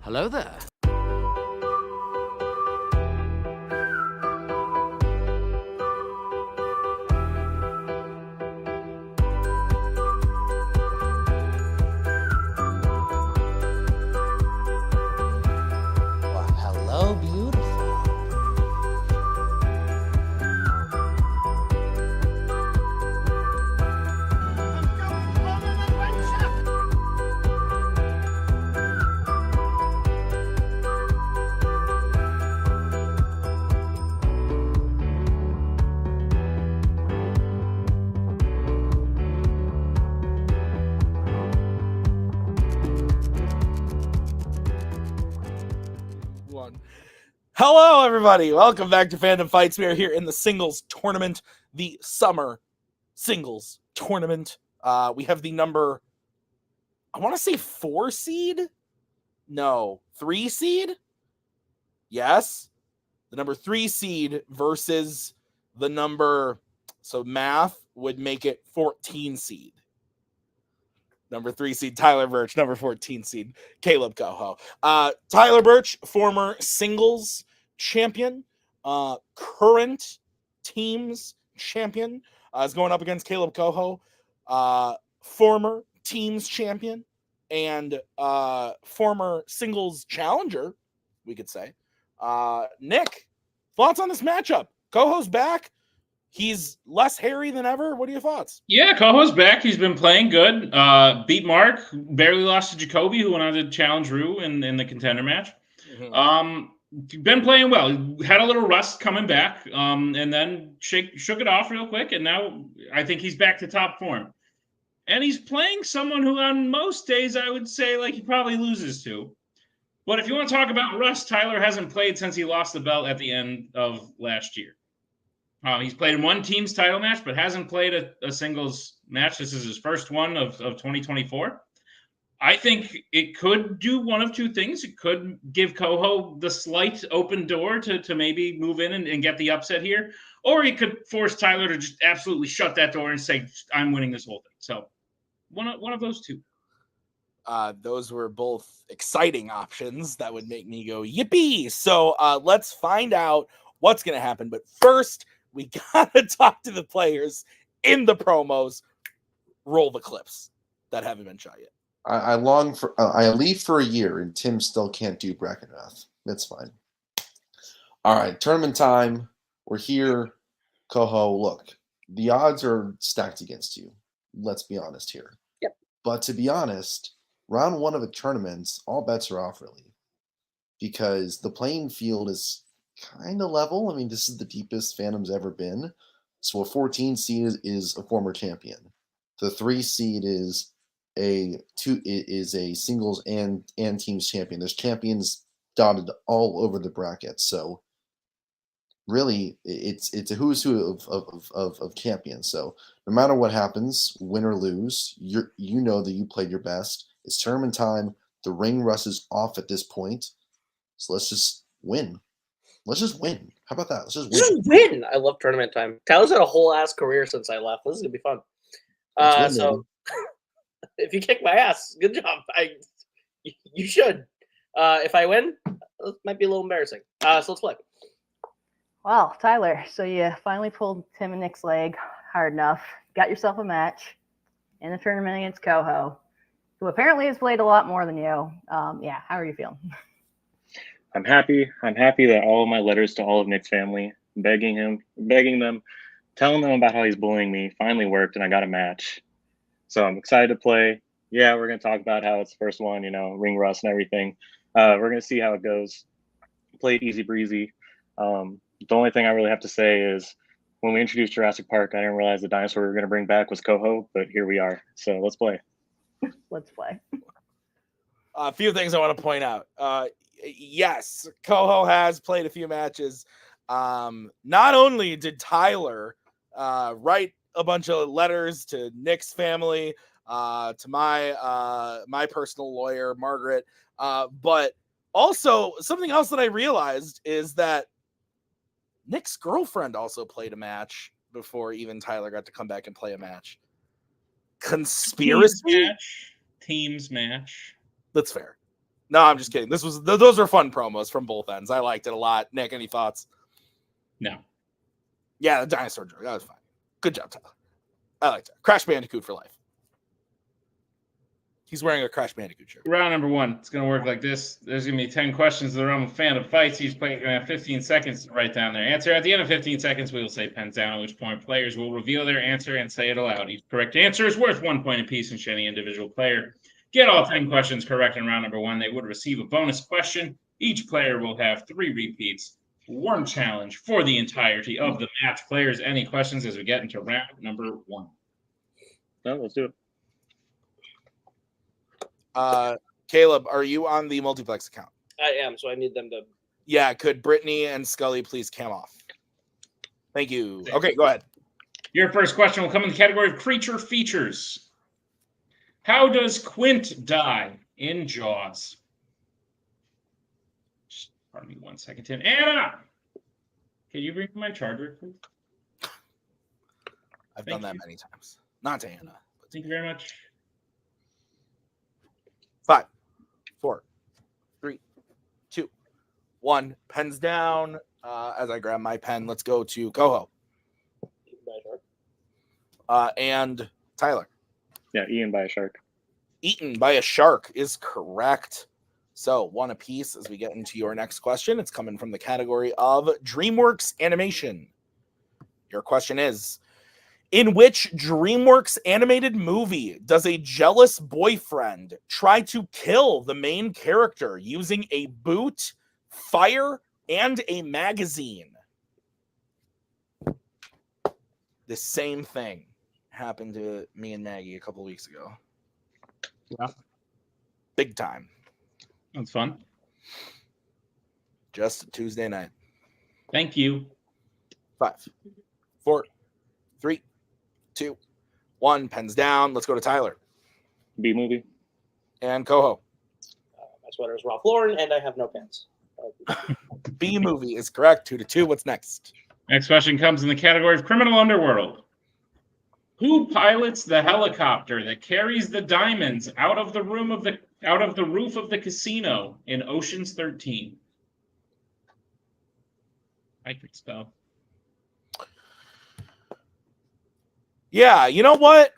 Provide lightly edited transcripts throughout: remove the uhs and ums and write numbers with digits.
Hello there. Well, hello, beautiful. Hello, everybody. Welcome back to Fandom Fights. We are here in the singles tournament, the summer singles tournament. We have the number, I want to say 4 seed? No, 3 seed? Yes. The number 3 seed versus the number, so math would make it 14 seed. Number 3 seed, Tyler Burch. Number 14 seed, Kaleb Koho. Tyler Burch, former singles champion, current teams champion, is going up against Kaleb Koho, former teams champion and former singles challenger, we could say. Nick, thoughts on this matchup? Koho's back. He's less hairy than ever. What are your thoughts? Yeah, Koho's back. He's been playing good. Beat Mark, barely lost to Jacoby, who went on to challenge Rue in the contender match. Mm-hmm. Been playing well. Had a little rust coming back, and then shook it off real quick, and now I think he's back to top form. And he's playing someone who on most days I would say like he probably loses to. But if you want to talk about rust, Tyler hasn't played since he lost the belt at the end of last year. He's played in one team's title match, but hasn't played a singles match. This is his first one of 2024. I think it could do one of two things. It could give Koho the slight open door to maybe move in and get the upset here. Or he could force Tyler to just absolutely shut that door and say, I'm winning this whole thing. So one of those two. Those were both exciting options that would make me go, yippee! So let's find out what's going to happen. But first, we gotta talk to the players in the promos. Roll the clips that haven't been shot yet. I leave for a year, and Tim still can't do bracket math. That's fine. All right, tournament time. We're here. Koho, look, the odds are stacked against you. Let's be honest here. Yep. But to be honest, round 1 of a tournament, all bets are off, really, because the playing field is kind of level. I mean, this is the deepest Fandom's ever been. So a 14 seed is a former champion. The 3 seed is a singles and teams champion. There's champions dotted all over the bracket. So really, it's a who's who of champions. So no matter what happens, win or lose, you know that you played your best. It's tournament time. The ring rust is off at this point. So let's just win. Let's just win. How about that? Let's just win. I love tournament time. Tyler's had a whole ass career since I left. This is gonna be fun. So if you kick my ass, good job. You should. If I win, it might be a little embarrassing. So let's play. Wow, Tyler. So you finally pulled Tim and Nick's leg hard enough. Got yourself a match in the tournament against Koho, who apparently has played a lot more than you. Yeah, how are you feeling? I'm happy. I'm happy that all of my letters to all of Nick's family, begging them, telling them about how he's bullying me, finally worked, and I got a match. So I'm excited to play. Yeah, we're going to talk about how it's the first one, ring rust and everything. We're going to see how it goes. Played easy breezy. The only thing I really have to say is when we introduced Jurassic Park, I didn't realize the dinosaur we were going to bring back was Koho, but here we are. So let's play. Let's play. A few things I want to point out. Yes, Koho has played a few matches. Not only did Tyler write a bunch of letters to Nick's family, to my personal lawyer, Margaret, but also something else that I realized is that Nick's girlfriend also played a match before even Tyler got to come back and play a match. Conspiracy? Teams match. That's fair. No, I'm just kidding. Those were fun promos from both ends. I liked it a lot. Nick, any thoughts? No. Yeah, the dinosaur joke. That was fine. Good job, Tyler. I liked it. Crash Bandicoot for life. He's wearing a Crash Bandicoot shirt. Round number 1. It's going to work like this. There's going to be 10 questions in the realm of Fandom Fights. Each player is going to have 15 seconds to write down their answer. At the end of 15 seconds, we will say pens down, at which point players will reveal their answer and say it aloud. Each correct answer is worth 1 point apiece, and should any individual player get all 10 questions correct in round number 1, they would receive a bonus question. Each player will have 3 repeats, 1 challenge for the entirety of the match. Players, any questions as we get into round number 1? No, let's do it. Kaleb, are you on the multiplex account? I am, so I need them to. Yeah, could Brittany and Scully please cam off? Thank you. Okay, go ahead. Your first question will come in the category of creature features. How does Quint die in Jaws? Just pardon me 1 second, Tim. Anna! Can you bring my charger, please? I've done that many times. Not to Anna. Thank you very much. 5, 4, 3, 2, 1. Pens down. As I grab my pen, let's go to Koho. And Tyler. Yeah, eaten by a shark. Eaten by a shark is correct. So 1 apiece as we get into your next question. It's coming from the category of DreamWorks Animation. Your question is, in which DreamWorks animated movie does a jealous boyfriend try to kill the main character using a boot, fire, and a magazine? The same thing happened to me and Maggie a couple weeks ago. Yeah. Big time. That's fun. Just a Tuesday night. Thank you. 5, 4, 3, 2, 1. Pens down. Let's go to Tyler. B movie. And Koho. My sweater is Ralph Lauren, and I have no pants. B movie is correct. 2-2. What's next? Next question comes in the category of criminal underworld. Who pilots the helicopter that carries the diamonds out of the roof of the casino in Ocean's 13? I could spell. Yeah, you know what?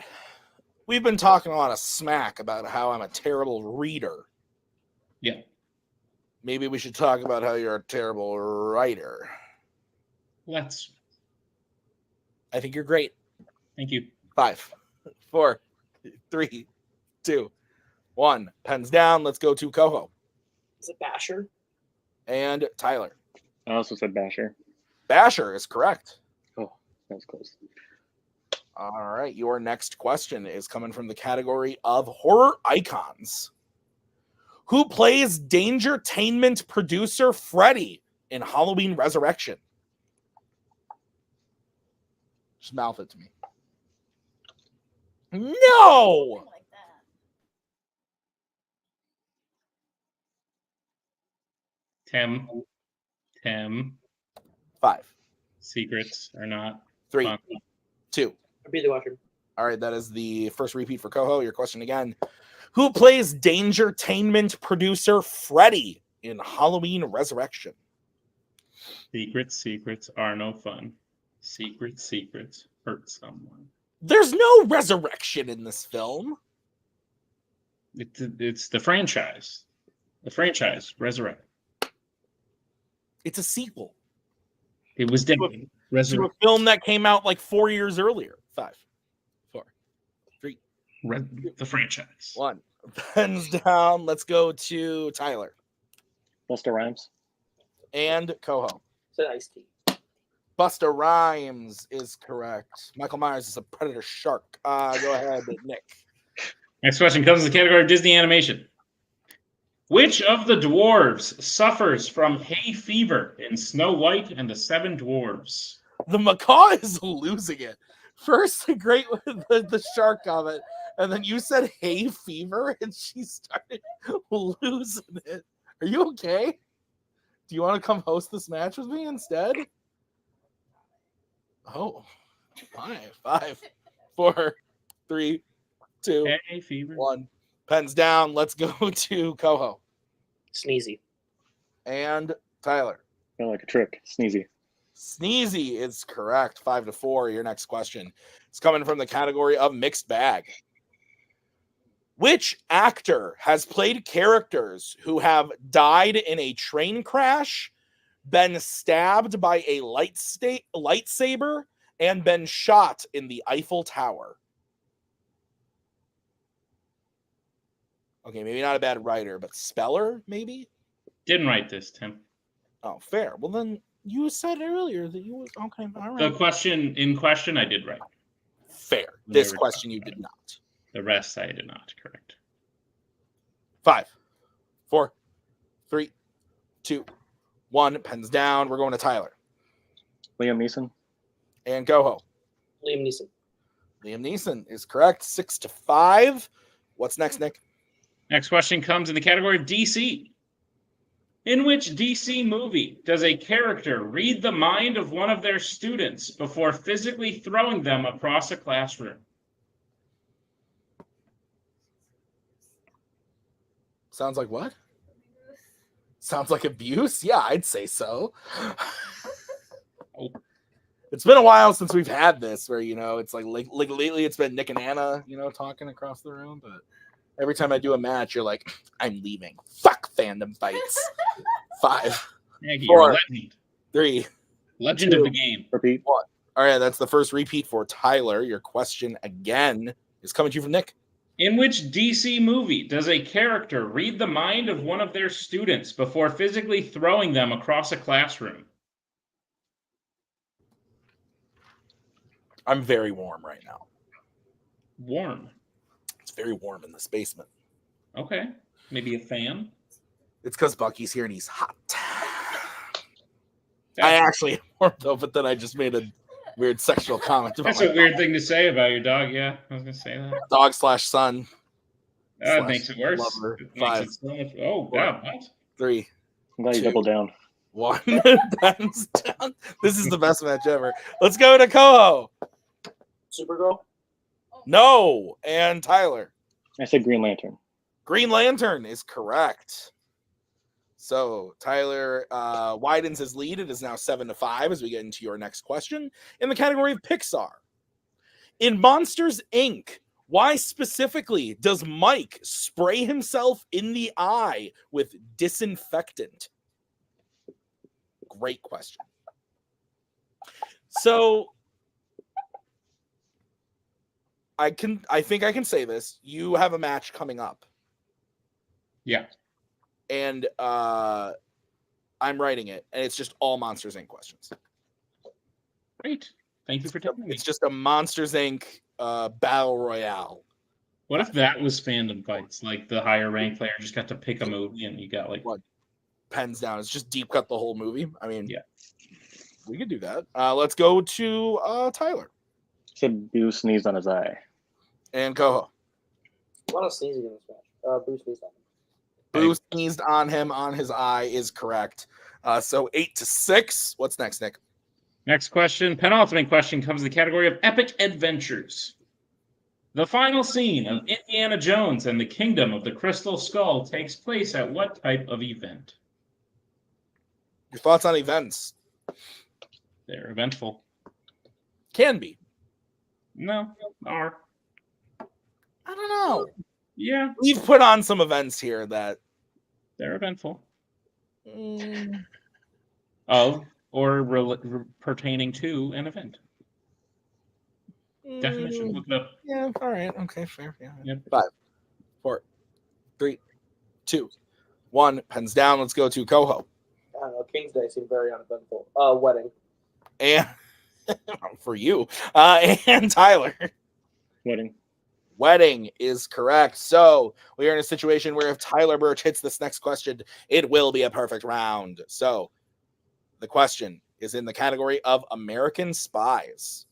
We've been talking a lot of smack about how I'm a terrible reader. Yeah. Maybe we should talk about how you're a terrible writer. Let's. I think you're great. Thank you. 5, 4, 3, 2, 1. Pens down. Let's go to Koho. Is it Basher? And Tyler. I also said Basher. Basher is correct. Oh, that was close. All right. Your next question is coming from the category of horror icons. Who plays Dangertainment producer Freddy in Halloween Resurrection? Just mouth it to me. No! Tim. 5, Secrets are not 3, fun. 2. Be the watcher. All right, that is the first repeat for Koho. Your question again. Who plays Dangertainment producer Freddy in Halloween Resurrection? Secrets are no fun. Secrets hurt someone. There's no resurrection in this film. It's the franchise. The franchise, Resurrect. It's a sequel It was dead. to a Resurrect. film that came out like 4 years earlier. 5, 4, 3, The franchise. 1. Pens down. Let's go to Tyler Busta Rhymes. and Koho. Is it Ice Tea? Busta Rhymes is correct. Michael Myers is a predator shark. Go ahead, Nick. Next question comes in the category of Disney animation. Which of the dwarves suffers from hay fever in Snow White and the Seven Dwarves? The macaw is losing it. First, the great the shark comment, and then you said hay fever, and she started losing it. Are you okay? Do you want to come host this match with me instead? Oh, 5, 4, 3, 2, Hay fever. 1. Pens down. Let's go to Koho. Sneezy. And Tyler. Feel like a trick. Sneezy. Sneezy is correct. 5-4. Your next question is coming from the category of mixed bag. Which actor has played characters who have died in a train crash, been stabbed by a lightsaber, and been shot in the Eiffel Tower? Okay, maybe not a bad writer, but speller, maybe? Didn't write this, Tim. Oh, fair. Well, then you said earlier that you was okay. All The right. question I did write. Fair. This question you did not. The rest I did not. Correct. 5, 4, 3, 2, 1. Pens down. We're going to Tyler. Liam Neeson. And Koho. Liam Neeson. Liam Neeson is correct. 6-5. What's next, Nick? Next question comes in the category of DC. In which DC movie does a character read the mind of one of their students before physically throwing them across a classroom? Sounds like what? Sounds like abuse? Yeah, I'd say so. Oh. It's been a while since we've had this where, it's like lately it's been Nick and Anna, talking across the room. But every time I do a match, you're like, I'm leaving. Fuck Fandom Fights. 5, Maggie, 4, you're a legend. 3, Legend 2, of the game. Repeat. 1. All right, that's the first repeat for Tyler. Your question again is coming to you from Nick. In which DC movie does a character read the mind of one of their students before physically throwing them across a classroom? I'm very warm right now. Warm. It's very warm in this basement. Okay. Maybe a fan? It's because Bucky's here and he's hot. I actually am warm though, but then I just made a weird sexual comment about That's a weird thing to say about your dog. Yeah, I was going to say that. dog/son. That makes it worse. Lover. It makes 5, it so much. Oh, 4, God. What? 3, I'm glad you 2, doubled down. 1. Pens down. This is the best match ever. Let's go to Koho. Supergirl. No. And Tyler. I said Green Lantern. Green Lantern is correct. So Tyler widens his lead. It is now 7-5 as we get into your next question in the category of Pixar. In Monsters, Inc., why specifically does Mike spray himself in the eye with disinfectant? Great question. So I think I can say this. You have a match coming up. Yeah. And I'm writing it, and it's just all Monsters, Inc. questions. Great. Thank you for telling me. It's just a Monsters, Inc. Battle Royale. What if that was Fandom Fights? Like the higher ranked player just got to pick a movie and you got like... What? Pens down. It's just deep cut the whole movie. I mean, yeah, we could do that. Let's go to Tyler. Said Boo sneezed on his eye. And Koho. A lot of sneezing in this match. Bruce sneezed on him. Boo sneezed on him on his eye is correct. So 8-6. What's next, Nick? Next question, penultimate question, comes in the category of epic adventures. The final scene of Indiana Jones and the Kingdom of the Crystal Skull takes place at what type of event? Your thoughts on events? They're eventful. Can be. No, are. I don't know. Yeah. We've put on some events here that... They're eventful. Of or pertaining to an event. Definition, look it up. Yeah, all right. Okay, fair. Yeah. Yep. 5, 4, 3, 2, 1. Pens down. Let's go to Koho. I don't know. King's Day seemed very uneventful. Wedding. And for you. And Tyler. Wedding. Wedding is correct. So we are in a situation where if Tyler Burch hits this next question, it will be a perfect round. So the question is in the category of American Spies.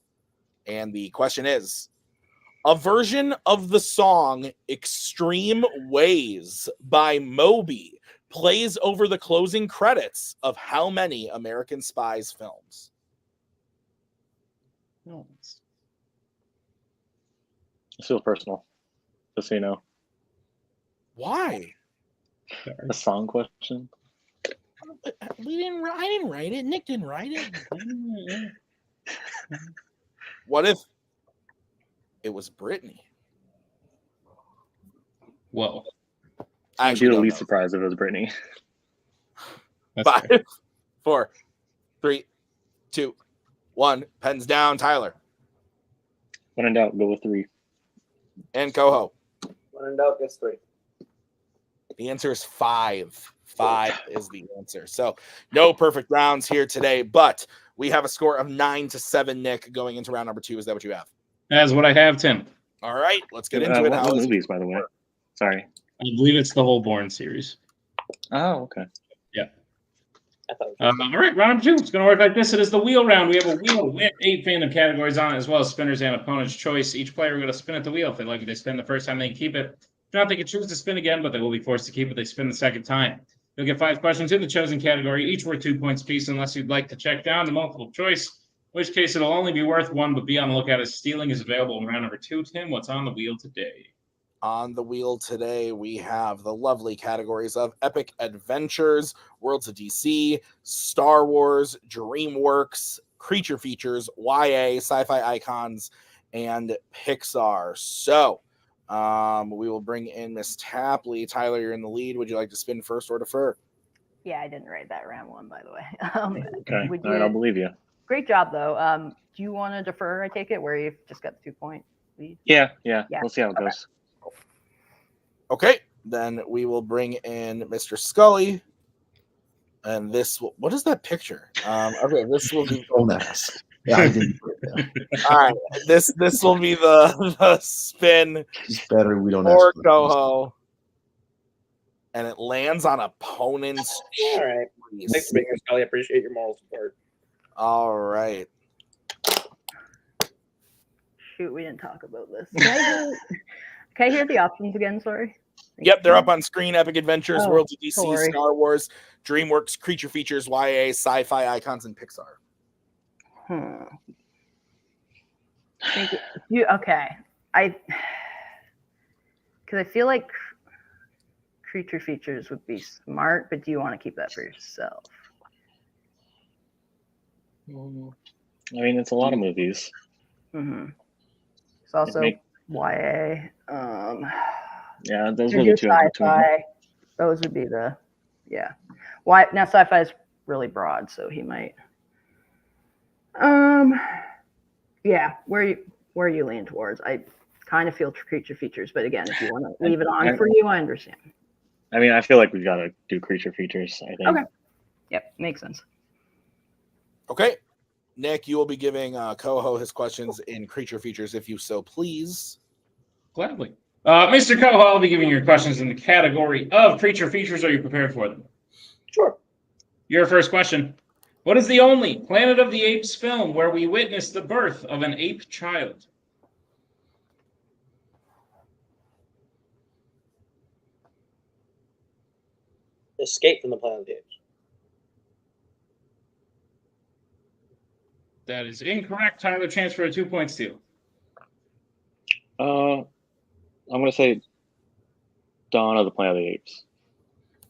And the question is, a version of the song Extreme Ways by Moby plays over the closing credits of how many American Spies films? No. I feel personal. Just so you know. Why? A song question? I didn't write it. Nick didn't write it. What if it was Brittany? Whoa. I'd be the least surprised if it was Brittany. That's 5, fair. 4, 3, 2, 1. Pens down, Tyler. When in doubt, go with 3. And Koho. When in doubt, gets 3. The answer is 5. 5 is the answer. So no perfect rounds here today, but we have a score of 9-7, Nick, going into round number 2. Is that what you have? That's what I have, Tim. All right, let's get into it. What movies, by the way? Sorry. I believe it's the whole Bourne series. Oh, okay. I thought All right, round number 2. It's going to work like this. It is the wheel round. We have a wheel with 8 fandom categories on it, as well as spinners and opponent's choice. Each player will get to spin at the wheel. If they like it, they spin the first time, they can keep it. If not, they can choose to spin again, but they will be forced to keep it. They spin the second time. You'll get 5 questions in the chosen category, each worth 2 points apiece, unless you'd like to check down the multiple choice, in which case it'll only be worth 1, but be on the lookout as stealing is available in round number 2. Tim, what's on the wheel today? On the wheel today, we have the lovely categories of Epic Adventures, Worlds of DC, Star Wars, DreamWorks, Creature Features, YA, Sci-Fi Icons, and Pixar. So we will bring in Miss Tapley. Tyler, you're in the lead. Would you like to spin first or defer? Yeah, I didn't write that round 1, by the way. Okay. Would All right, I'll believe you. Great job, though. Do you want to defer, I take it, where you've just got the 2-point lead? Yeah. We'll see how it goes. Okay, then we will bring in Mr. Scully. And this will, what is that picture? Okay, this will be. Don't ask. Yeah, I didn't put it there. All right, this will be the spin It's better we don't for ask. Koho. And it lands on opponent's. All right. Thanks for being here, Scully. I appreciate your moral support. All right. Shoot, we didn't talk about this. Can I hear the options again? Sorry. Yep, they're up on screen. Epic Adventures, Oh, Worlds of DC, sorry. Star Wars, DreamWorks, Creature Features, YA, Sci-Fi Icons, and Pixar. Think you okay? Because I feel like Creature Features would be smart, but do you want to keep that for yourself? I mean, it's a lot of movies. Mm-hmm. It's also YA. Yeah, those Could were do the 2. sci-fi. Those would be the Why now? Sci-fi is really broad, so he might. Yeah, where you lean towards? I kind of feel Creature Features, but again, if you want to leave it on for you, I understand. I mean, I feel like we've got to do Creature Features, I think. Okay. Yep, makes sense. Okay. Nick, you will be giving Koho his questions in Creature Features, if you so please. Gladly. Mr. Koho, I'll be giving your questions in the category of Creature Features. Are you prepared for them? Sure. Your first question. What is the only Planet of the Apes film where we witness the birth of an ape child? Escape from the Planet of the Apes. That is incorrect. Tyler, chance for a 2-point steal. I'm going to say Dawn of the Planet of the Apes.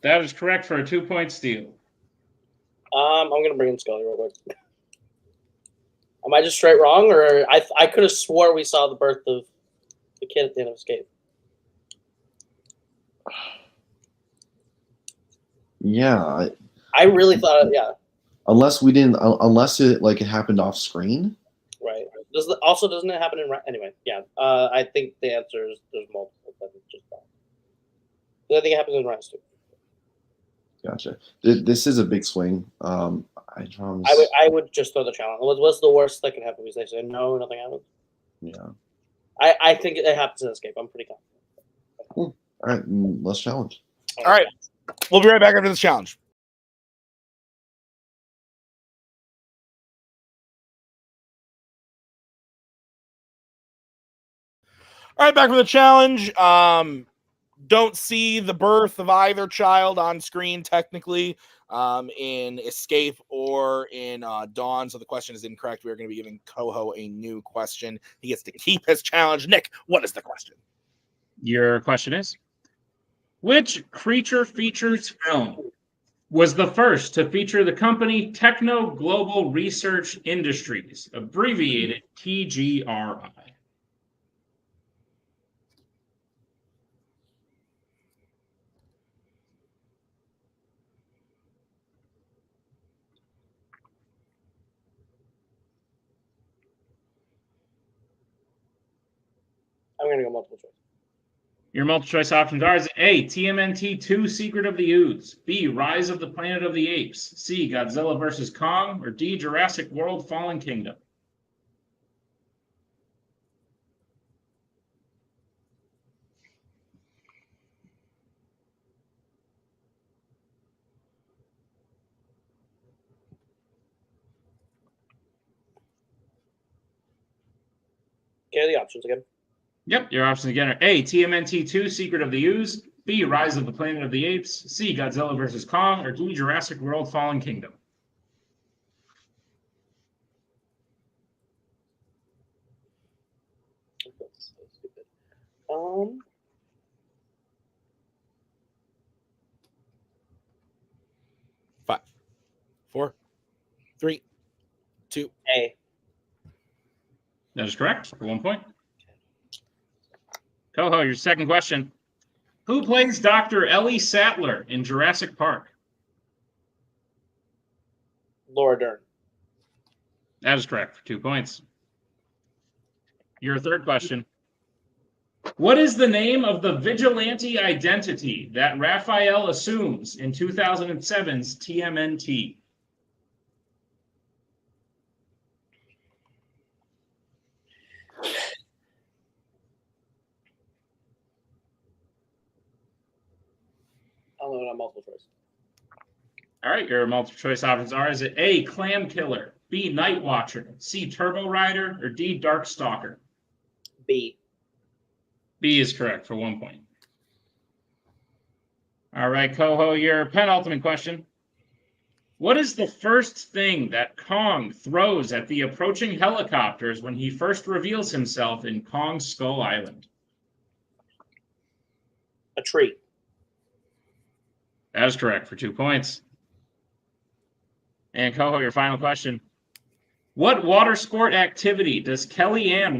That is correct for a 2-point steal. I'm going to bring in Scully real quick. Am I just straight wrong, or I could have swore we saw the birth of the kid at the end of Escape? Yeah. I really thought, yeah. Unless we didn't, unless it happened off screen. Right. Doesn't it happen in anyway? Yeah. I think the answer is there's multiple, but it's just that. I think it happens in Rise too. Gotcha. This is a big swing. I would just throw the challenge. What's the worst that can happen? Because they say no, nothing happens. Yeah. I think it happens in Escape. I'm pretty confident. Cool. All right, let's challenge. All right. We'll be right back after this challenge. All right, back from the challenge. Don't see the birth of either child on screen technically in Escape or in Dawn, so the question is incorrect. We are going to be giving Koho a new question. He gets to keep his challenge. Nick, what is the question? Your question is, Which Creature Features film was the first to feature the company Techno Global Research Industries, abbreviated TGRI? I'm going to go multiple choice. Your multiple choice options are: is it A, TMNT 2, Secret of the Ooze, B, Rise of the Planet of the Apes, C, Godzilla vs. Kong, or D, Jurassic World Fallen Kingdom? Okay, the options again. Yep, your options again are A, TMNT 2, Secret of the Ooze, B, Rise of the Planet of the Apes, C, Godzilla vs. Kong, or D, Jurassic World Fallen Kingdom. That's so stupid. 5, 4, 3, 2. A. That is correct for 1 point. Koho, your second question. Who plays Dr. Ellie Sattler in Jurassic Park? Laura Dern. That is correct for 2 points. Your third question. What is the name of the vigilante identity that Raphael assumes in 2007's TMNT? I'll know it on multiple choice. All right, your multiple choice options are: is it A, Clam Killer, B, Night Watcher, C, Turbo Rider, or D, Dark Stalker? B. B is correct for 1 point. All right, Koho, your penultimate question. What is the first thing that Kong throws at the approaching helicopters when he first reveals himself in Kong Skull Island? A tree. That is correct for 2 points. And Koho, your final question. What water sport activity does Kellyanne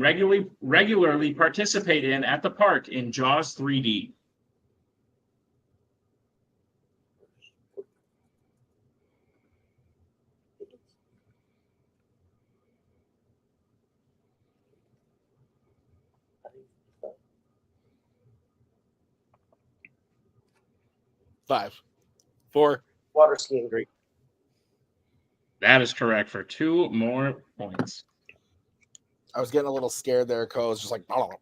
regularly participate in at the park in Jaws 3D? Five, 4, Water skiing. 3. That is correct for 2 more points. I was getting a little scared there. Co was just like to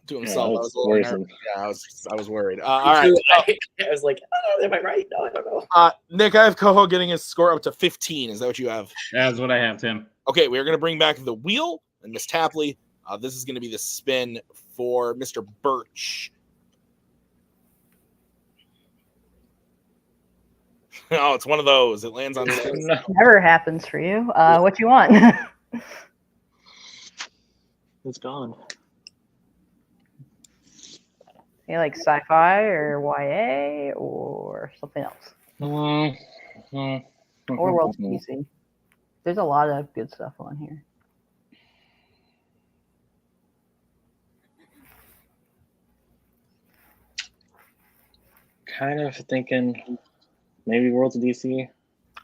himself. Yeah, I was a little worrisome. nervous. Yeah, I was worried. All right. I was like, oh, am I right? No, I don't know. Nick, I have Koho getting his score up to 15. Is that what you have? That's what I have, Tim. Okay, we're going to bring back the wheel and Miss Tapley. This is going to be the spin for Mr. Burch. Oh, it's one of those. It lands on No. Never happens for you. What you want? It's gone. You like sci-fi or YA or something else? Or World DC. There's a lot of good stuff on here. Kind of thinking maybe Worlds of DC.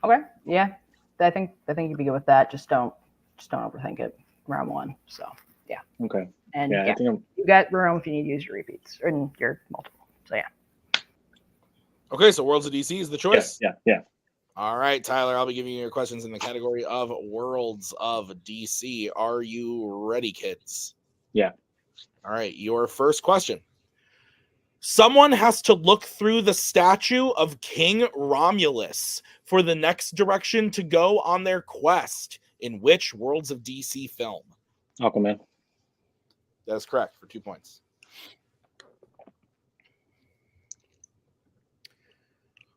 Okay, yeah, I think you'd be good with that. Just don't overthink it. Round 1. So yeah. Okay. And Yeah, yeah, I think I'm. you got room if you need to use your repeats or your multiple. So yeah. Okay, so Worlds of DC is the choice. Yeah. All right, Tyler, I'll be giving you your questions in the category of Worlds of DC. Are you ready, kids? Yeah. All right, your first question. Someone has to look through the statue of King Romulus for the next direction to go on their quest. In which Worlds of DC film? Aquaman. That is correct for 2 points.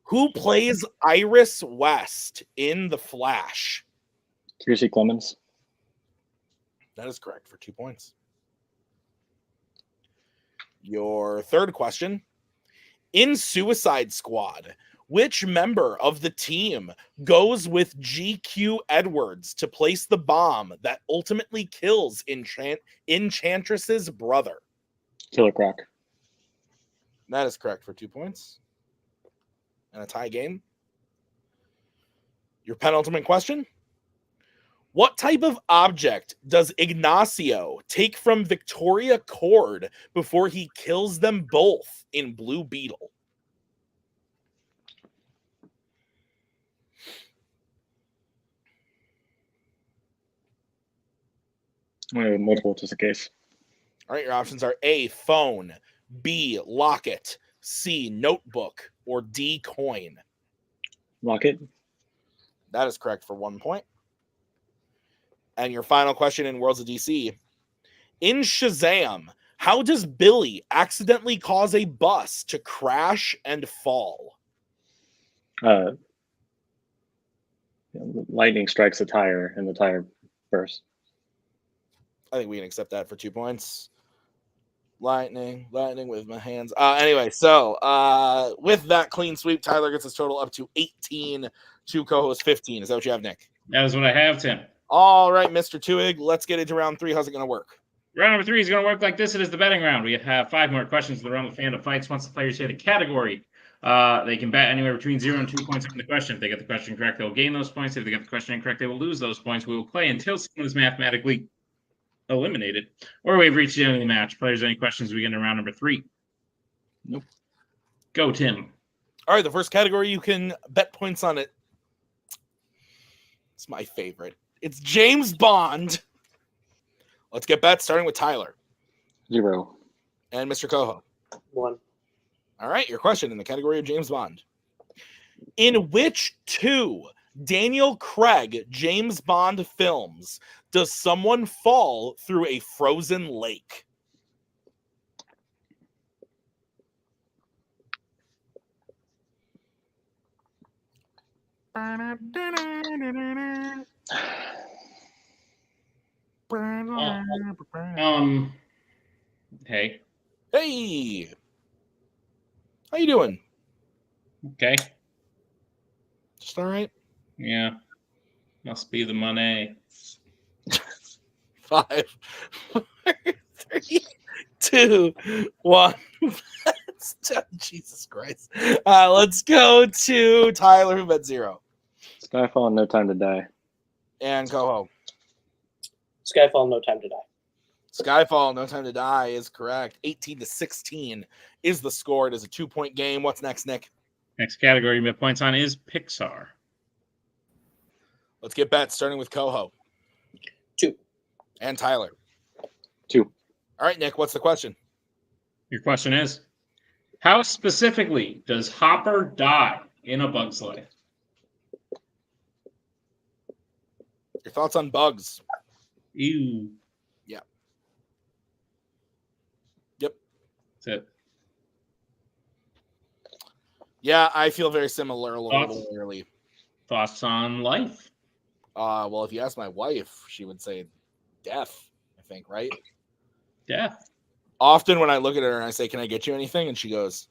Who plays Iris West in The Flash? Kiersey Clemens. That is correct for 2 points. Your third question. In Suicide Squad, which member of the team goes with GQ Edwards to place the bomb that ultimately kills Enchantress's brother? Killer Croc. That is correct for 2 points. And a tie game. Your penultimate question. What type of object does Ignacio take from Victoria Cord before he kills them both in Blue Beetle? Multiple just in case. All right, your options are A, phone, B, locket, C, notebook, or D, coin. Locket. That is correct for 1 point. And your final question in Worlds of DC. In Shazam, how does Billy accidentally cause a bus to crash and fall? Lightning strikes a tire and the tire bursts. I think we can accept that for 2 points. Lightning with my hands. Anyway, so with that clean sweep, Tyler gets his total up to 18 to Koho's 15. Is that what you have, Nick? That is what I have, Tim. All right, Mr. Tuig, let's get into round 3. How's it going to work? Round number 3 is going to work like this. It is the betting round. We have 5 more questions in the round of Fandom Fights. Once the players hit a category, they can bet anywhere between 0 and 2 points on the question. If they get the question correct, they'll gain those points. If they get the question incorrect, they will lose those points. We will play until someone is mathematically eliminated, or we've reached the end of the match. Players, any questions? We get into round number 3. Nope. Go, Tim. All right, the first category you can bet points on it. It's my favorite. It's James Bond. Let's get bets, starting with Tyler. 0. And Mr. Koho. 1. All right, your question in the category of James Bond. In which 2 Daniel Craig James Bond films does someone fall through a frozen lake? Hey. Hey. How you doing? Okay. Just all right? Yeah. Must be the money. 5, 4, 3, 2, 1. Jesus Christ. Let's go to Tyler, who bet 0. Skyfall, No Time to Die. And Koho. Skyfall, No Time to Die. Skyfall, No Time to Die is correct. 18-16 is the score. It is a 2-point game. What's next, Nick? Next category you bet points on is Pixar. Let's get bets, starting with Koho. 2. And Tyler. 2. All right, Nick, what's the question? Your question is, how specifically does Hopper die in A Bug's Life? Your thoughts on bugs? Ew. Yeah. Yep. That's it. Yeah, I feel very similarly. Thoughts on life? Well, if you ask my wife, she would say death, I think, right? Death. Often when I look at her and I say, can I get you anything? And she goes,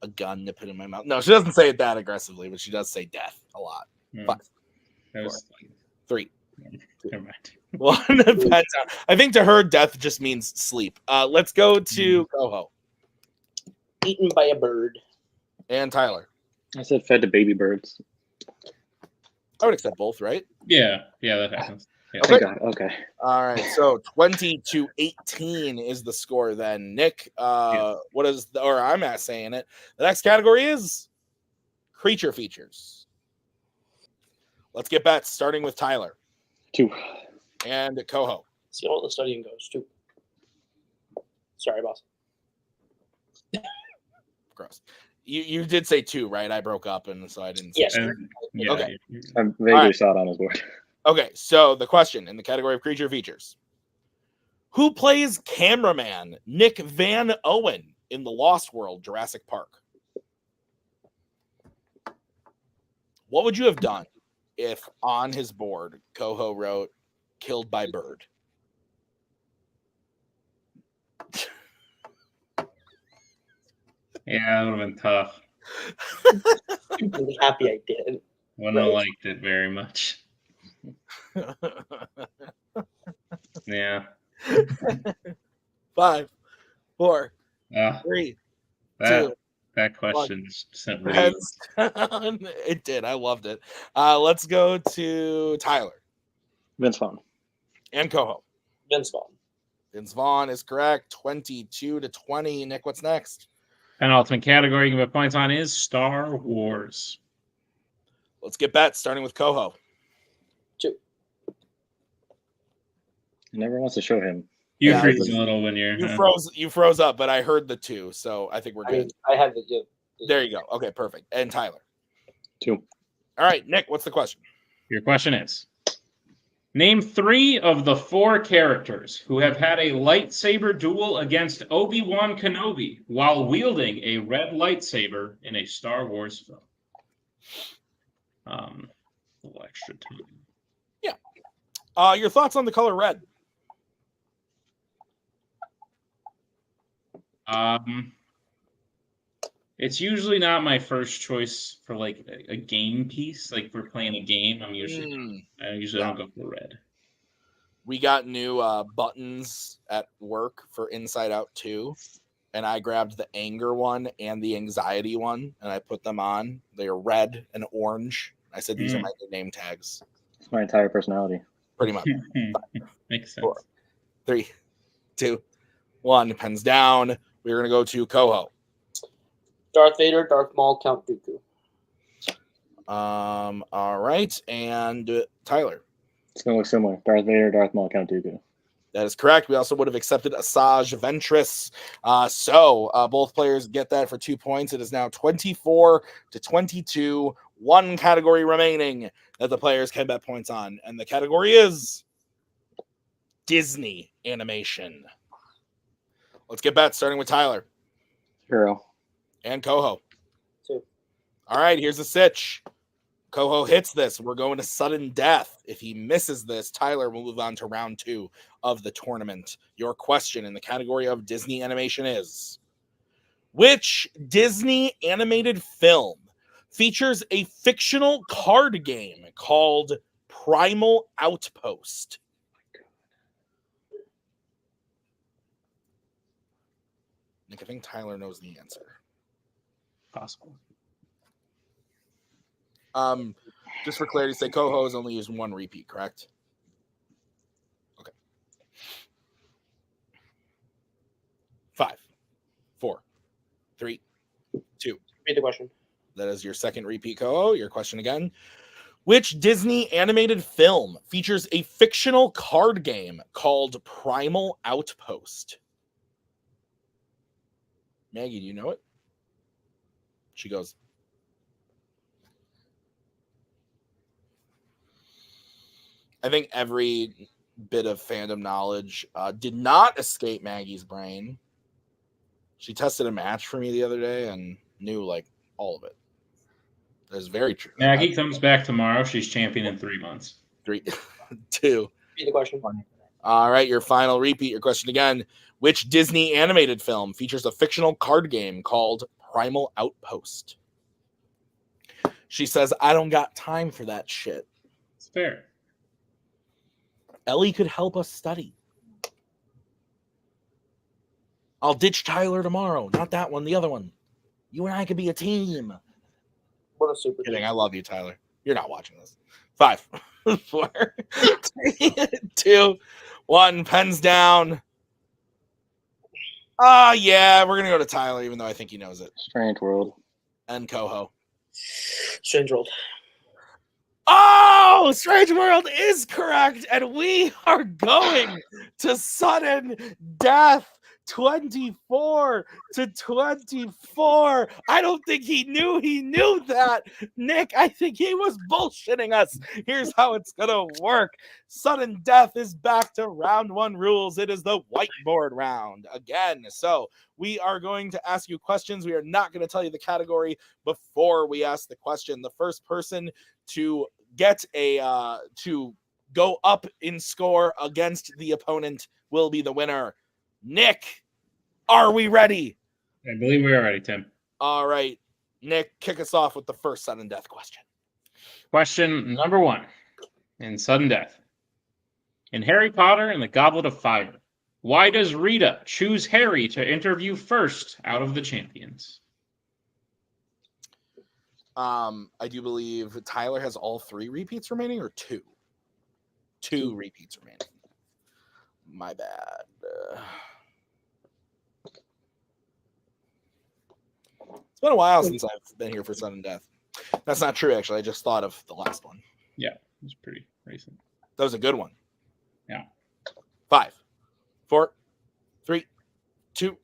a gun to put in my mouth. No, she doesn't say it that aggressively, but she does say death a lot. 5, 4, 3. Never mind. 1. I think to her, death just means sleep. Let's go to Koho. Eaten by a bird. And Tyler. I said fed to baby birds. I would accept both, right? Yeah, that happens. Yeah. Okay. Okay. All right. So 20-18 is the score then. Nick, what is or I'm not saying it. The next category is creature features. Let's get bets, starting with Tyler. 2. And Koho. See how the studying goes, 2. Sorry, boss. Gross. You did say 2, right? I broke up, and so I didn't say Yes. Yeah, Okay. I vaguely saw it on his board. Okay, so the question in the category of creature features. Who plays cameraman Nick Van Owen in The Lost World, Jurassic Park? What would you have done if on his board Koho wrote killed by bird? Yeah, that would have been tough. I'm really happy I did. Wouldn't have liked it very much. Yeah. 5, 4, Uh, 3, that 2. that question just sent reading. Hands down. It did. I loved it. Let's go to Tyler Vince Vaughn. and Koho. Vince Vaughn. Vince Vaughn is correct. 22-20. Nick, what's next? Penultimate category you can put points on is Star Wars. Let's get bets, starting with Koho. 2. He never wants to show him. You Yeah, freeze a little when you're. You froze up, but I heard the 2, so I think we're I good. mean, I have it. Yeah. There you go. Okay, perfect. And Tyler. 2. All right, Nick, what's the question? Your question is: name 3 of the 4 characters who have had a lightsaber duel against Obi-Wan Kenobi while wielding a red lightsaber in a Star Wars film. A little extra time. Your thoughts on the color red? It's usually not my first choice for like a game piece. Like if we're playing a game, I usually don't go for red. We got new buttons at work for Inside Out 2, and I grabbed the anger one and the anxiety one, and I put them on. They are red and orange. I said these are my new name tags. It's my entire personality. Pretty much. Makes sense. 4, 3, 2, 1. Pens down. We're gonna go to Koho. Darth Vader, Darth Maul, Count Dooku. All right, and Tyler. It's going to look similar. Darth Vader, Darth Maul, Count Dooku. That is correct. We also would have accepted Asajj Ventress. So both players get that for 2 points. It is now 24-22. 1 category remaining that the players can bet points on. And the category is Disney animation. Let's get bets, starting with Tyler. 0. And Koho. 2. All right, here's the sitch. Koho hits this. We're going to sudden death. If he misses this, Tyler will move on to round 2 of the tournament. Your question in the category of Disney animation is: which Disney animated film features a fictional card game called Primal Outpost? Nick, I think Tyler knows the answer. Possible. Just for clarity's sake, Koho has only used 1 repeat, correct? Okay. 5, 4, 3, 2. Read the question. That is your second repeat, Koho. Your question again. Which Disney animated film features a fictional card game called Primal Outpost? Maggie, do you know it? She goes, I think every bit of fandom knowledge did not escape Maggie's brain. She tested a match for me the other day and knew like all of it. That's very true. Maggie comes back tomorrow. She's champion in 3 months. 3, 2. Read the question. All right, your final repeat. Your question again. Which Disney animated film features a fictional card game called Primal Outpost? She says, I don't got time for that shit. It's fair. Ellie could help us study. I'll ditch Tyler tomorrow. Not that one, the other one. You and I could be a team. What a super Kidding. team. I love you, Tyler. You're not watching this. 5, 4, 3, 2, 1. Pens down. Yeah, we're going to go to Tyler, even though I think he knows it. Strange World. And Koho. Strange World. Oh, Strange World is correct. And we are going to sudden death. 24-24. I don't think he knew that. Nick, I think he was bullshitting us. Here's how it's gonna work. Sudden death is back to round 1 rules. It is the whiteboard round again. So we are going to ask you questions. We are not going to tell you the category before we ask the question. The first person to get to go up in score against the opponent will be the winner. Nick, are we ready? I believe we are ready, Tim. All right, Nick, kick us off with the first sudden death question. Question number 1 in sudden death. In Harry Potter and the Goblet of Fire, why does Rita choose Harry to interview first out of the champions? I do believe Tyler has all 3 repeats remaining, or 2? 2 repeats remaining. My bad. It's been a while since I've been here for sudden death. That's not true, actually. I just thought of the last one. Yeah, it was pretty recent. That was a good one. Yeah. 5, 4, 3, 2,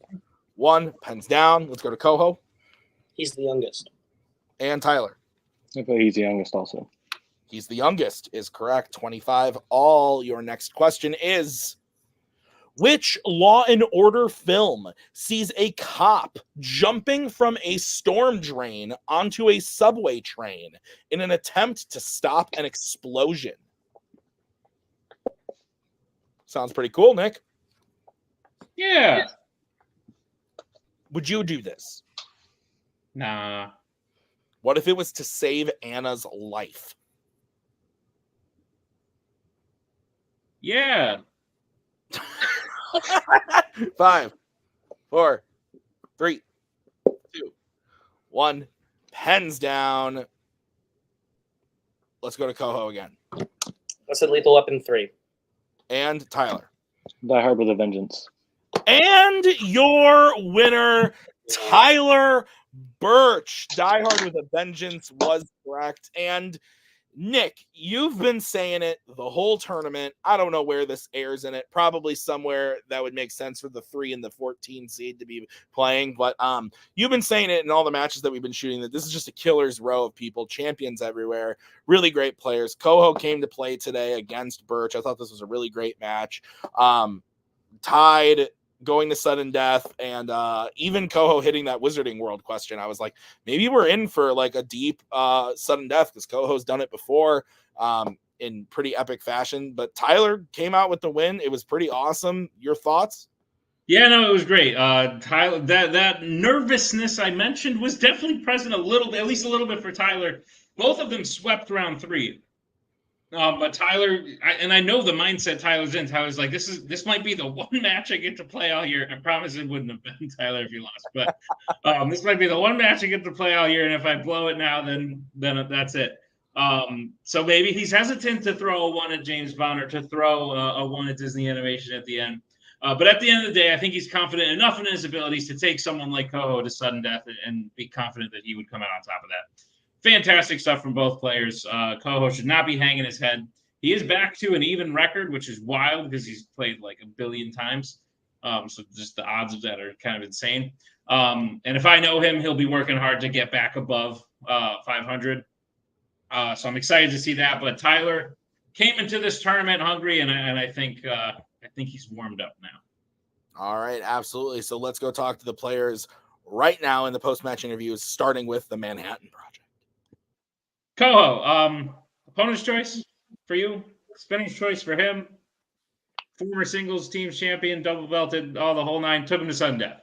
1. Pens down. Let's go to Koho. He's the youngest. And Tyler. I thought he's the youngest also. He's the youngest is correct. 25 all. Your next question is, which Law and Order film sees a cop jumping from a storm drain onto a subway train in an attempt to stop an explosion? Sounds pretty cool, Nick. Yeah. Would you do this? Nah. What if it was to save Anna's life? Yeah. 5, 4, 3, 2, 1. Pens down. Let's go to Koho again. I said Lethal Weapon 3. And Tyler. Die Hard with a Vengeance. And your winner, Tyler Burch. Die Hard with a Vengeance was correct. And Nick, you've been saying it the whole tournament. I don't know where this airs in it. Probably somewhere that would make sense for the 3 and the 14 seed to be playing. But you've been saying it in all the matches that we've been shooting, that this is just a killer's row of people, champions everywhere, really great players. Koho came to play today against Burch. I thought this was a really great match. Tied, going to sudden death, and even Koho hitting that Wizarding World question. I was like, maybe we're in for like a deep sudden death, because Koho's done it before in pretty epic fashion. But Tyler came out with the win. It was pretty awesome. Your thoughts? Yeah, no, it was great. Tyler, that nervousness I mentioned was definitely present a little bit, at least a little bit for Tyler. Both of them swept round 3. But Tyler, I know the mindset Tyler's in. Tyler's like, this might be the one match I get to play all year. I promise it wouldn't have been, Tyler, if you lost. But this might be the one match I get to play all year, and if I blow it now, then that's it. So maybe he's hesitant to throw a 1 at James Bond or to throw a 1 at Disney Animation at the end. But at the end of the day, I think he's confident enough in his abilities to take someone like Koho to sudden death and be confident that he would come out on top of that. Fantastic stuff from both players. Koho should not be hanging his head. He is back to an even record, which is wild because he's played like 1 billion times. So just the odds of that are kind of insane. And if I know him, he'll be working hard to get back above 500. So I'm excited to see that. But Tyler came into this tournament hungry, and I think he's warmed up now. All right, absolutely. So let's go talk to the players right now in the post-match interviews, starting with the Manhattan Project. Koho, opponent's choice for you, spinner's choice for him, former singles team champion, double belted, all the whole 9, took him to sudden death.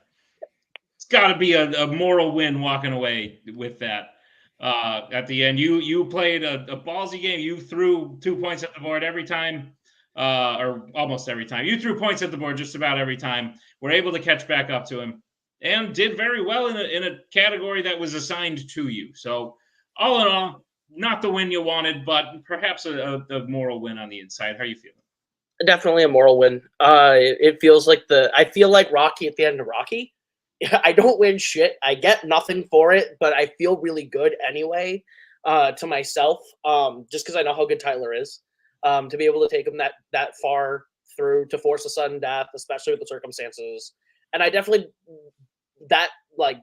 It's got to be a moral win walking away with that. At the end, you played a ballsy game. You threw 2 points at the board every time, or almost every time. You threw points at the board just about every time. Were able to catch back up to him, and did very well in a category that was assigned to you. So all in all, not the win you wanted, but perhaps a moral win on the inside. How are you feeling? Definitely a moral win. It feels like I feel like Rocky at the end of Rocky. I don't win shit. I get nothing for it, but I feel really good anyway to myself, just because I know how good Tyler is. To be able to take him that far through, to force a sudden death, especially with the circumstances. And I definitely,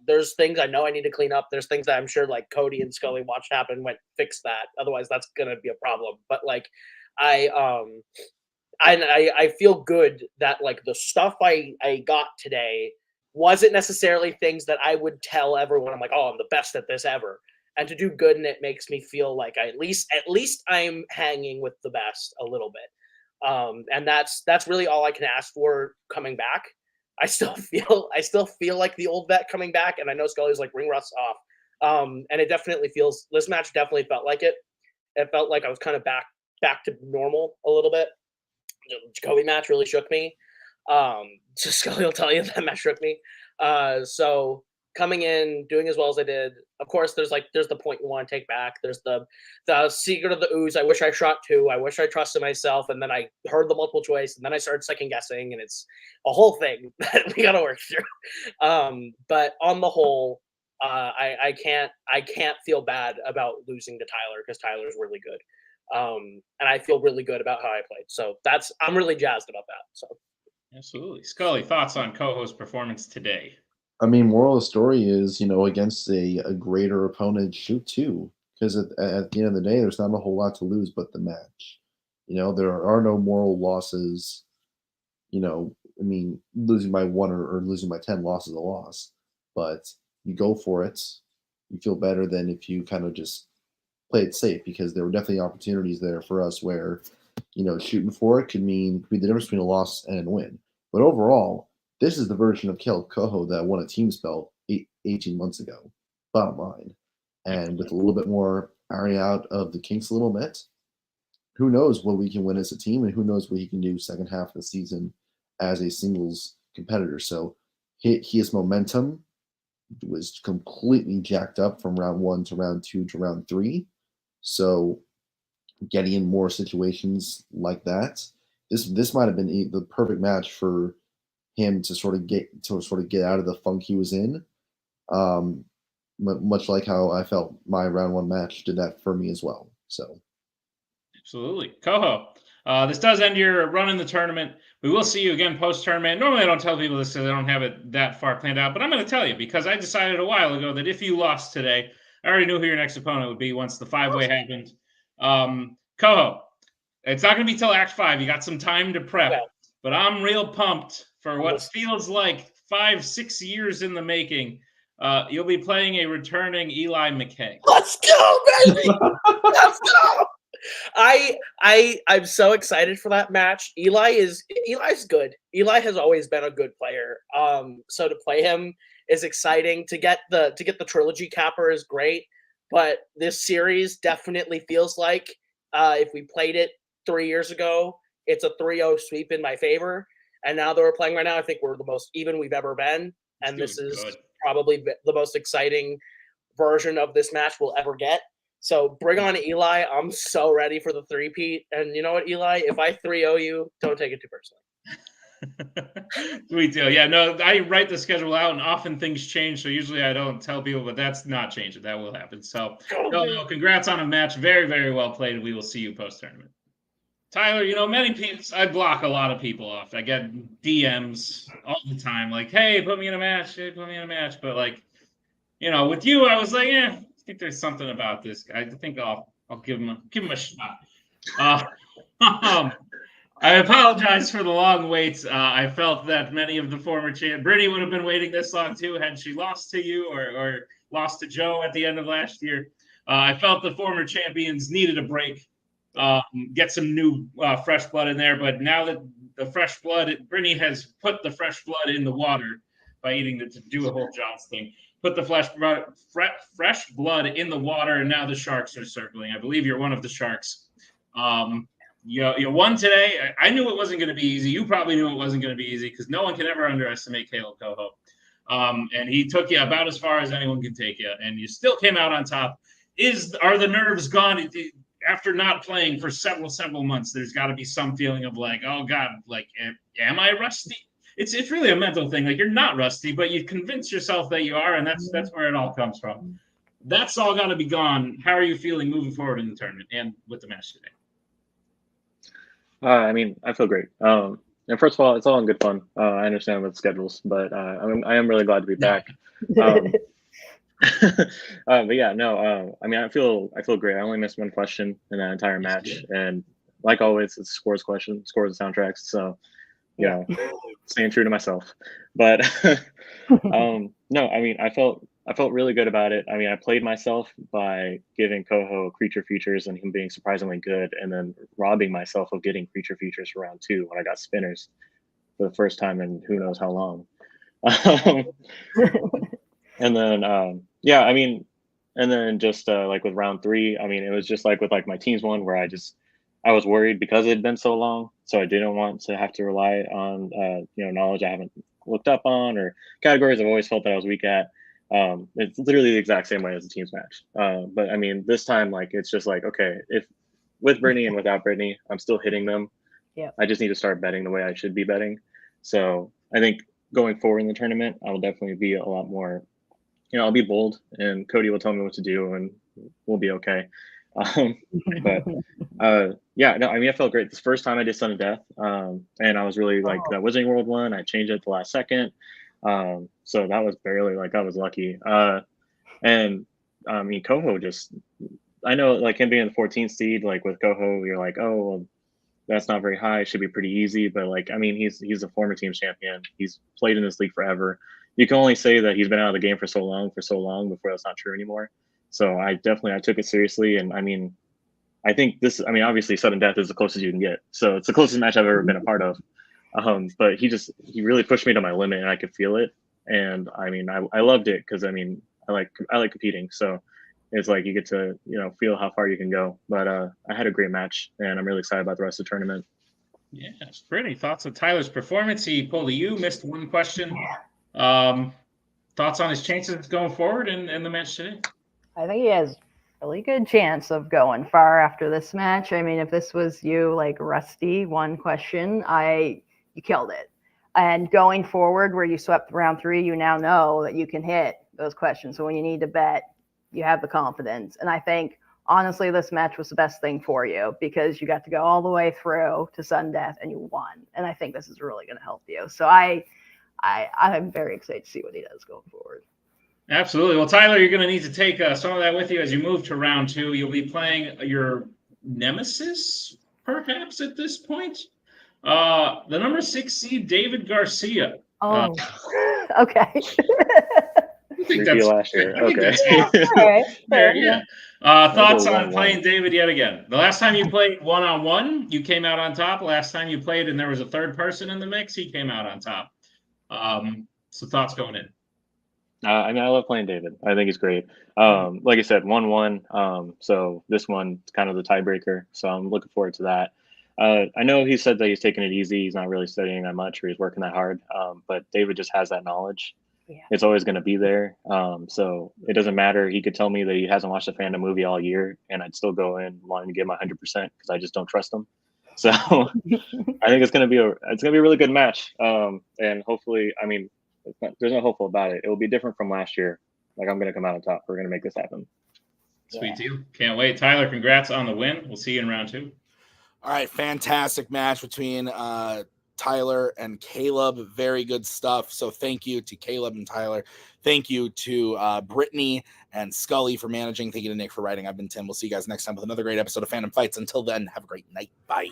there's things I know I need to clean up. There's things that I'm sure like Cody and Scully watched happen, went fix that. Otherwise that's going to be a problem. But like, I feel good that like the stuff I got today wasn't necessarily things that I would tell everyone. I'm like, oh, I'm the best at this ever. And to do good in it makes me feel like at least I'm hanging with the best a little bit. And that's really all I can ask for coming back. I still feel like the old vet coming back, and I know Scully's like ring rust off. And it definitely feels, this match definitely felt like it. It felt like I was kind of back to normal a little bit. The Jacoby match really shook me. So Scully will tell you that match shook me. So coming in, doing as well as I did. Of course, there's the point you want to take back. There's the secret of the ooze. I wish I shot 2. I wish I trusted myself, and then I heard the multiple choice, and then I started second guessing, and it's a whole thing that we got to work through. But on the whole, I can't feel bad about losing to Tyler, because Tyler's really good. And I feel really good about how I played. So I'm really jazzed about that. So absolutely. Scully, thoughts on Koho's performance today? I mean, moral of the story is, against a greater opponent, shoot 2. Because at the end of the day, there's not a whole lot to lose but the match. There are no moral losses. I mean, losing by 1 or losing by 10 loss is a loss. But you go for it. You feel better than if you kind of just play it safe, because there were definitely opportunities there for us where, shooting for it could be the difference between a loss and a win. But overall, this is the version of Kaleb Koho that won a team's belt 18 months ago, bottom line. And with a little bit more ironing out of the kinks a little bit, who knows what we can win as a team, and who knows what he can do second half of the season as a singles competitor. So his momentum was completely jacked up from round 1 to round 2 to round 3. So getting in more situations like that, this might have been the perfect match for him to sort of get out of the funk he was in. Much like how I felt my round 1 match did that for me as well. So absolutely. Koho, this does end your run in the tournament. We will see you again post-tournament. Normally I don't tell people this because I don't have it that far planned out, but I'm going to tell you, because I decided a while ago that if you lost today, I already knew who your next opponent would be once the 5-way happened. Koho, it's not going to be till Act 5. You got some time to prep, but I'm real pumped for what feels like 5-6 years in the making. You'll be playing a returning Eli McKay. Let's go, baby! Let's go! I'm so excited for that match. Eli's good. Eli has always been a good player. So to play him is exciting. To get the trilogy capper is great. But this series definitely feels like if we played it 3 years ago, it's a 3-0 sweep in my favor. And now that we're playing right now, I think we're the most even we've ever been. And this is probably the most exciting version of this match we'll ever get. So bring on Eli. I'm so ready for the 3-peat. And you know what, Eli? If I 3-0 you, don't take it too personally. Sweet deal. Yeah, no, I write the schedule out, and often things change. So usually I don't tell people, but that's not changing. That will happen. So no, congrats on a match. Very, very well played. We will see you post-tournament. Tyler, many people, I block a lot of people off. I get DMs all the time, like, hey, put me in a match. Hey, put me in a match. But with you, I was like, I think there's something about this guy. I think I'll give him a shot. I apologize for the long wait. I felt that many of the former champions, Brittany would have been waiting this long too had she lost to you or lost to Joe at the end of last year. I felt the former champions needed a break, get some new fresh blood in there. But now that the fresh blood, Brittany has put the fresh blood in the water by eating to do a whole John's thing. Put the fresh blood in the water, and now the sharks are circling. I believe you're one of the sharks. You won today. I knew it wasn't going to be easy. You probably knew it wasn't going to be easy, because no one can ever underestimate Kaleb Koho. And he took you about as far as anyone can take you, and you still came out on top. Are the nerves gone? After not playing for several months, there's got to be some feeling of like, oh God, like, am I rusty? It's really a mental thing. Like, you're not rusty, but you convince yourself that you are, and that's where it all comes from. That's all got to be gone. How are you feeling moving forward in the tournament and with the match today? I mean, I feel great. And first of all, it's all in good fun. I understand with schedules, but I am really glad to be back. But yeah, no. I mean, I feel great. I only missed one question in that entire match, and like always, it's a scores question, scores and soundtracks. So, staying true to myself. But no, I mean, I felt really good about it. I mean, I played myself by giving Koho creature features and him being surprisingly good, and then robbing myself of getting creature features for round 2 when I got spinners. for the first time in who knows how long. And then yeah, I mean, and then just like with round 3, I mean, it was just like with like my teams one where I was worried because it had been so long, so I didn't want to have to rely on knowledge I haven't looked up on or categories I've always felt that I was weak at. It's literally the exact same way as the teams match. But I mean, this time, like, it's just like, okay, if with Brittany and without Brittany, I'm still hitting them. Yeah. I just need to start betting the way I should be betting. So I think going forward in the tournament, I will definitely be a lot more, I'll be bold, and Cody will tell me what to do, and we'll be okay. But yeah, no, I mean, I felt great. This first time I did Sudden Death, and I was really like that Wizarding World one. I changed it at the last second, so that was barely like I was lucky. And I mean, Koho just, I know like him being the 14th seed, like with Koho, you're like, oh, well, that's not very high. It should be pretty easy. But like, I mean, he's a former team champion. He's played in this league forever. You can only say that he's been out of the game for so long before that's not true anymore. So I took it seriously. And I mean, I think obviously Sudden Death is the closest you can get. So it's the closest match I've ever been a part of. But he really pushed me to my limit, and I could feel it. And I mean, I loved it because I mean, I like competing. So it's like you get to, feel how far you can go. But I had a great match, and I'm really excited about the rest of the tournament. Yeah, it's pretty. Thoughts on Tyler's performance? He pulled a U, missed one question. Thoughts on his chances going forward in the match today? I think he has a really good chance of going far after this match. I mean, if this was you, like Rusty, one question, you killed it. And going forward, where you swept round 3, you now know that you can hit those questions. So when you need to bet, you have the confidence. And I think, honestly, this match was the best thing for you because you got to go all the way through to sudden death and you won. And I think this is really going to help you. So I'm very excited to see what he does going forward. Absolutely. Well, Tyler, you're going to need to take some of that with you as you move to round 2. You'll be playing your nemesis, perhaps, at this point. The number 6 seed, David Garcia. Oh, okay. I think that's last year. Okay. Yeah. Thoughts on playing David yet again? The last time you played one-on-one, you came out on top. Last time you played and there was a third person in the mix, he came out on top. So thoughts going in? I mean, I love playing David. I think he's great. Like I said, 1-1. So this one's kind of the tiebreaker. So I'm looking forward to that. I know he said that he's taking it easy. He's not really studying that much or he's working that hard. But David just has that knowledge. Yeah. It's always going to be there. So it doesn't matter. He could tell me that he hasn't watched a Fandom movie all year, and I'd still go in wanting to give my 100% because I just don't trust him. So I think it's going to be a really good match. And hopefully, I mean, there's no hopeful about it. It will be different from last year. Like, I'm going to come out on top. We're going to make this happen. Sweet deal. Can't wait. Tyler, congrats on the win. We'll see you in round 2. All right. Fantastic match between Tyler and Kaleb. Very good stuff. So thank you to Kaleb and Tyler. Thank you to Brittany and Scully for managing. Thank you to Nick for writing. I've been Tim. We'll see you guys next time with another great episode of Fandom Fights. Until then, have a great night. Bye.